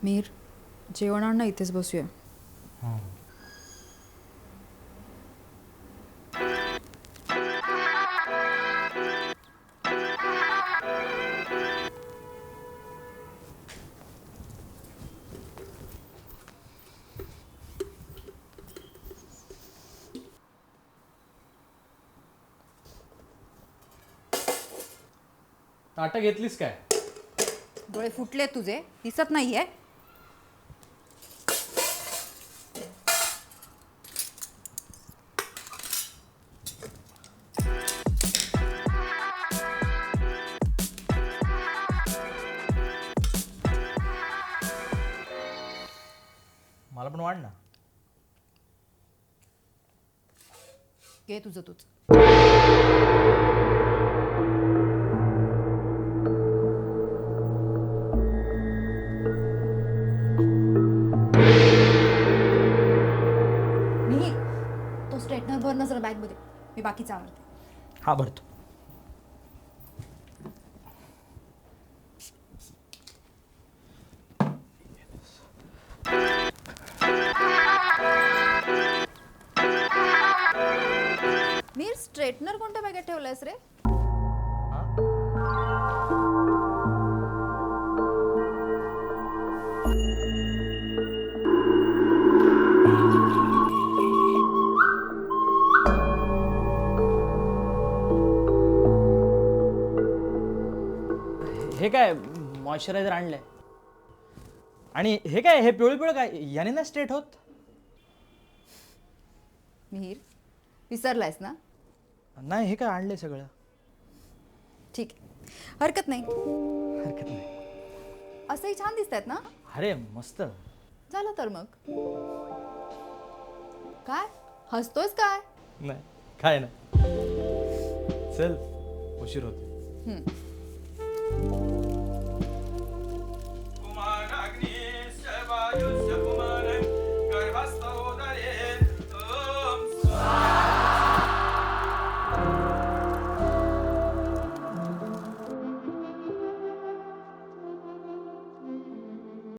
मीर जेवण आण ना, इथेच बसूया. ताटं घेतलीस काय? डोळे फुटले तुझे, दिसत नाहीये. मला पण वाढ ना. घे तुझं तूच. मी तो स्ट्रेटनर भर ना जरा बॅगमध्ये, मी बाकीचं आवडते. हा भरतो. मीर स्ट्रेटनर कोणत्या बॅगेत ठेवलायस रे? हे काय मॉइश्चरायझर आणलंय. आणि हे काय, हे पिवळं पिवळं काय, याने ना स्ट्रेट होत. मिहीर विसरलायस ना? नाही, हे काय आणलंय सगळं. ठीक आहे, हरकत नाही. हरकत नाही. असंही छान दिसतायत ना? अरे मस्त. झालं तर मग काय हसतोयस काय? नाही काय नाही. चल, उशीर होतो.